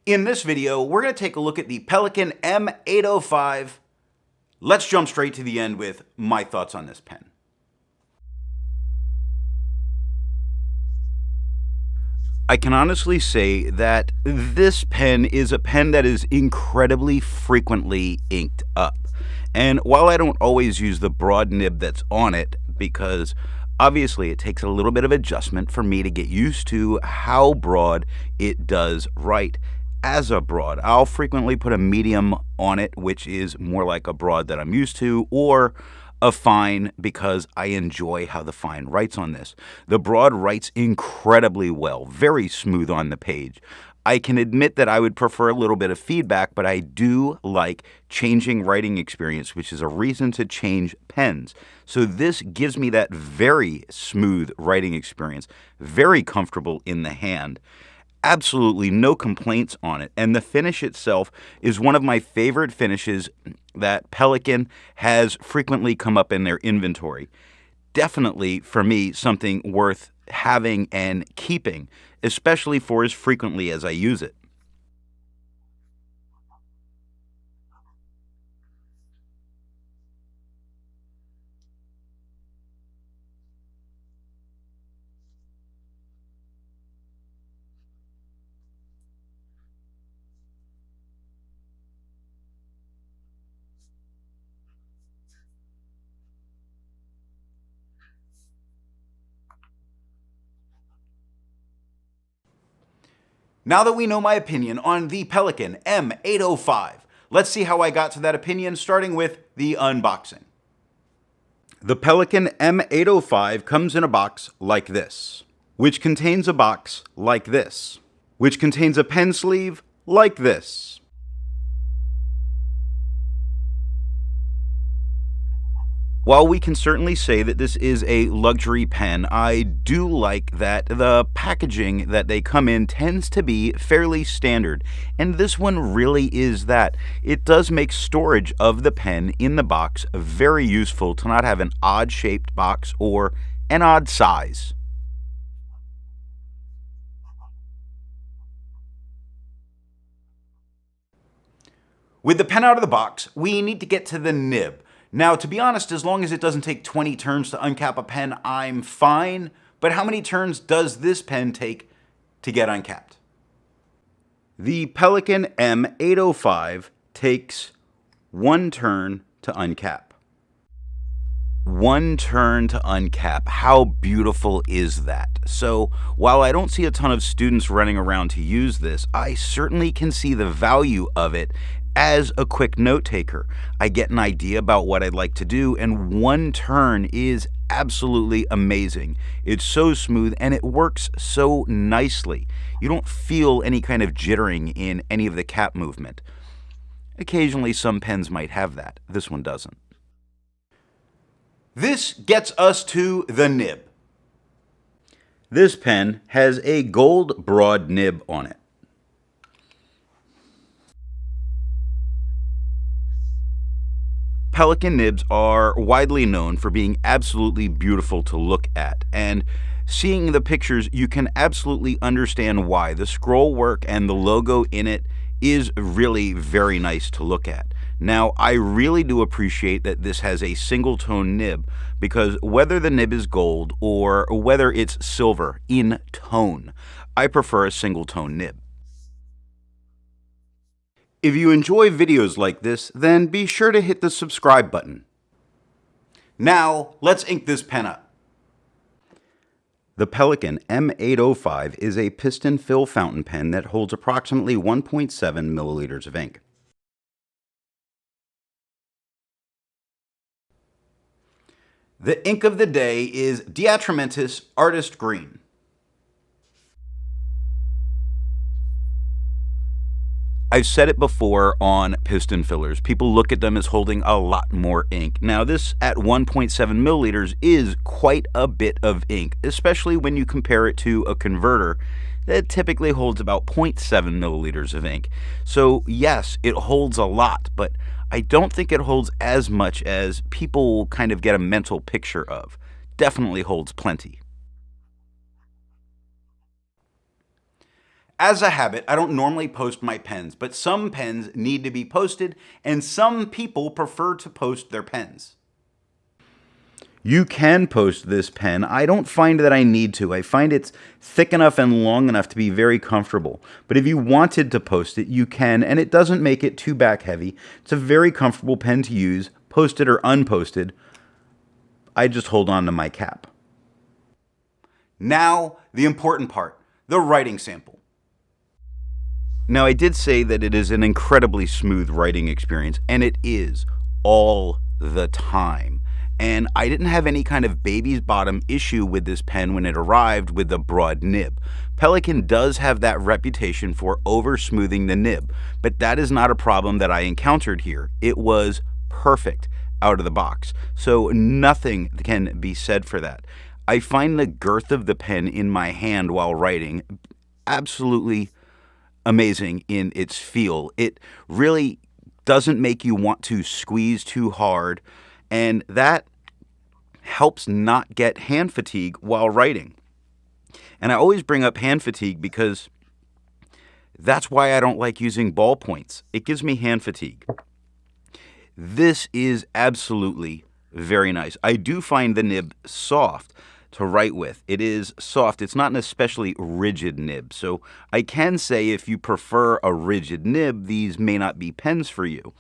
In this video, we're going to take a look at the Pelikan M805. Let's jump straight to the end with my thoughts on this pen. I can honestly say that this pen is a pen that is incredibly frequently inked up. And while I don't always use the broad nib that's on it, because obviously it takes a little bit of adjustment for me to get used to how broad it does write as a broad. I'll frequently put a medium on it, which is more like a broad that I'm used to, or a fine because I enjoy how the fine writes on this. The broad writes incredibly well, very smooth on the page. I can admit that I would prefer a little bit of feedback, but I do like changing writing experience, which is a reason to change pens. So this gives me that very smooth writing experience, very comfortable in the hand. Absolutely no complaints on it, and the finish itself is one of my favorite finishes that Pelikan has frequently come up in their inventory. Definitely, for me, something worth having and keeping, especially for as frequently as I use it. Now that we know my opinion on the Pelikan M805, let's see how I got to that opinion, starting with the unboxing. The Pelikan M805 comes in a box like this, which contains a box like this, which contains a pen sleeve like this. While we can certainly say that this is a luxury pen, I do like that the packaging that they come in tends to be fairly standard, and this one really is that. It does make storage of the pen in the box very useful to not have an odd-shaped box or an odd size. With the pen out of the box, we need to get to the nib. Now, to be honest, as long as it doesn't take 20 turns to uncap a pen, I'm fine. But how many turns does this pen take to get uncapped? The Pelikan M805 takes 1 turn to uncap. 1 turn to uncap. How beautiful is that? So, while I don't see a ton of students running around to use this, I certainly can see the value of it as a quick note taker. I get an idea about what I'd like to do, and 1 turn is absolutely amazing. It's so smooth and it works so nicely. You don't feel any kind of jittering in any of the cap movement. Occasionally some pens might have that. This one doesn't. This gets us to the nib. This pen has a gold broad nib on it. Pelikan nibs are widely known for being absolutely beautiful to look at, and seeing the pictures, you can absolutely understand why. The scroll work and the logo in it is really very nice to look at. Now, I really do appreciate that this has a single tone nib, because whether the nib is gold or whether it's silver in tone, I prefer a single tone nib. If you enjoy videos like this, then be sure to hit the subscribe button. Now, let's ink this pen up. The Pelikan M805 is a piston fill fountain pen that holds approximately 1.7 milliliters of ink. The ink of the day is Diatramentis Artist Green. I've said it before on piston fillers. People look at them as holding a lot more ink. Now this at 1.7 milliliters is quite a bit of ink, especially when you compare it to a converter that typically holds about 0.7 milliliters of ink. So yes, it holds a lot, but I don't think it holds as much as people kind of get a mental picture of. Definitely holds plenty. As a habit, I don't normally post my pens, but some pens need to be posted, and some people prefer to post their pens. You can post this pen. I don't find that I need to. I find it's thick enough and long enough to be very comfortable. But if you wanted to post it, you can, and it doesn't make it too back heavy. It's a very comfortable pen to use, posted or unposted. I just hold on to my cap. Now, the important part, the writing sample. Now, I did say that it is an incredibly smooth writing experience, and it is all the time. And I didn't have any kind of baby's bottom issue with this pen when it arrived with the broad nib. Pelikan does have that reputation for over smoothing the nib, but that is not a problem that I encountered here. It was perfect out of the box, so nothing can be said for that. I find the girth of the pen in my hand while writing absolutely amazing in its feel. It really doesn't make you want to squeeze too hard, and that helps not get hand fatigue while writing. And I always bring up hand fatigue because that's why I don't like using ballpoints. It gives me hand fatigue. This is absolutely very nice. I do find the nib soft to write with. It is soft. It's not an especially rigid nib. So I can say if you prefer a rigid nib, these may not be pens for you.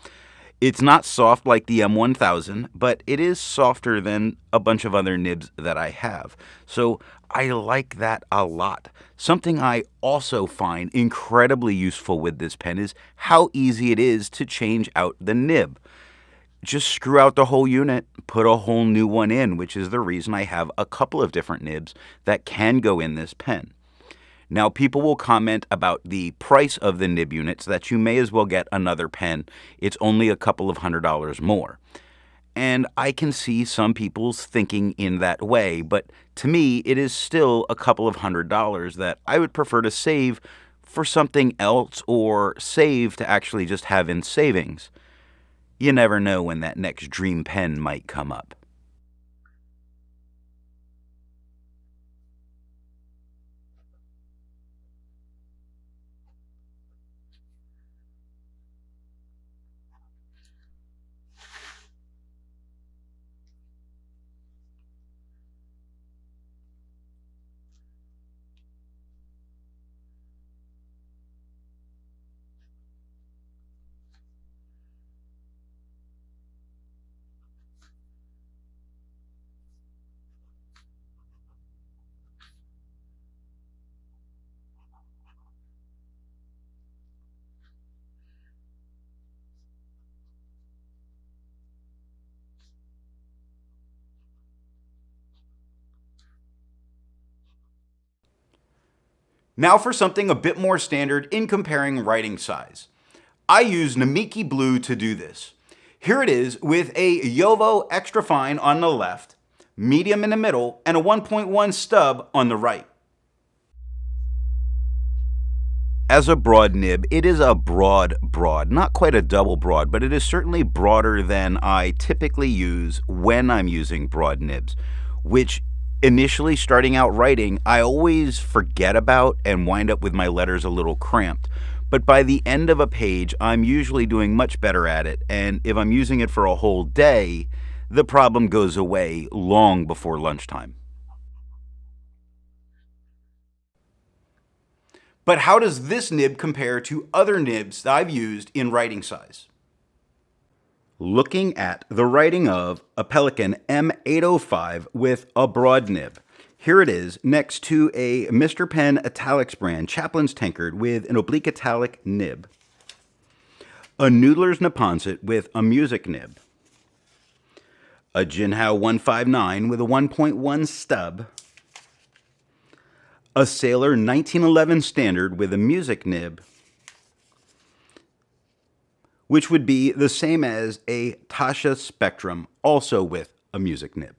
It's not soft like the M1000, but it is softer than a bunch of other nibs that I have. So I like that a lot. Something I also find incredibly useful with this pen is how easy it is to change out the nib. Just screw out the whole unit, put a whole new one in, which is the reason I have a couple of different nibs that can go in this pen. Now, people will comment about the price of the nib units, that you may as well get another pen. It's only a couple of $100 more. And I can see some people's thinking in that way, but to me, it is still a couple of $100 that I would prefer to save for something else or save to actually just have in savings. You never know when that next dream pen might come up. Now for something a bit more standard in comparing writing size. I use Namiki Blue to do this. Here it is with a Yovo Extra Fine on the left, medium in the middle, and a 1.1 stub on the right. As a broad nib, it is a broad, not quite a double broad, but it is certainly broader than I typically use when I'm using broad nibs, which initially starting out writing, I always forget about and wind up with my letters a little cramped. But by the end of a page, I'm usually doing much better at it, and if I'm using it for a whole day, the problem goes away long before lunchtime. But how does this nib compare to other nibs that I've used in writing size? Looking at the writing of a Pelikan M805 with a broad nib. Here it is next to a Mr. Pen Italics brand Chaplin's Tankard with an oblique italic nib. A Noodler's Neponset with a music nib. A Jinhao 159 with a 1.1 stub. A Sailor 1911 Standard with a music nib, which would be the same as a Tasha Spectrum, also with a music nib.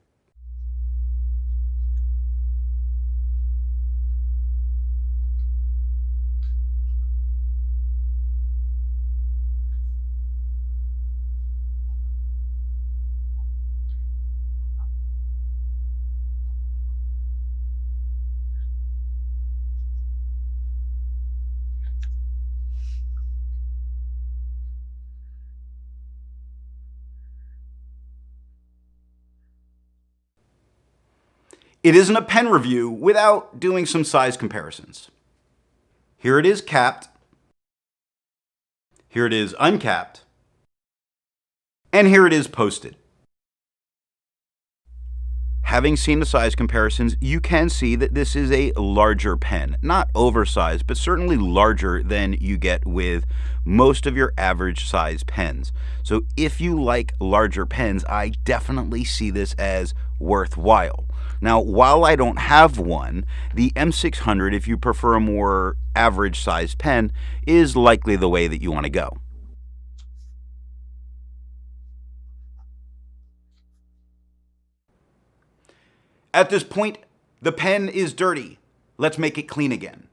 It isn't a pen review without doing some size comparisons. Here it is capped, here it is uncapped, and here it is posted. Having seen the size comparisons, you can see that this is a larger pen. Not oversized, but certainly larger than you get with most of your average size pens. So if you like larger pens, I definitely see this as worthwhile. Now, while I don't have one, the M600, if you prefer a more average size pen, is likely the way that you want to go. At this point, the pen is dirty. Let's make it clean again.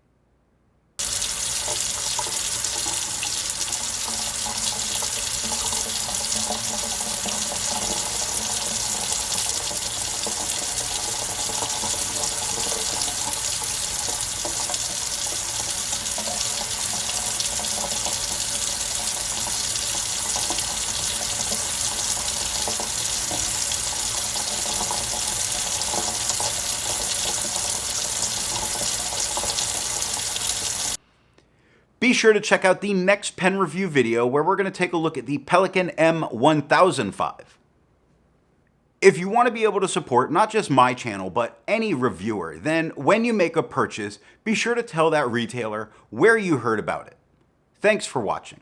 Be sure to check out the next pen review video where we're going to take a look at the Pelikan M1005. If you want to be able to support not just my channel, but any reviewer, then when you make a purchase, be sure to tell that retailer where you heard about it. Thanks for watching.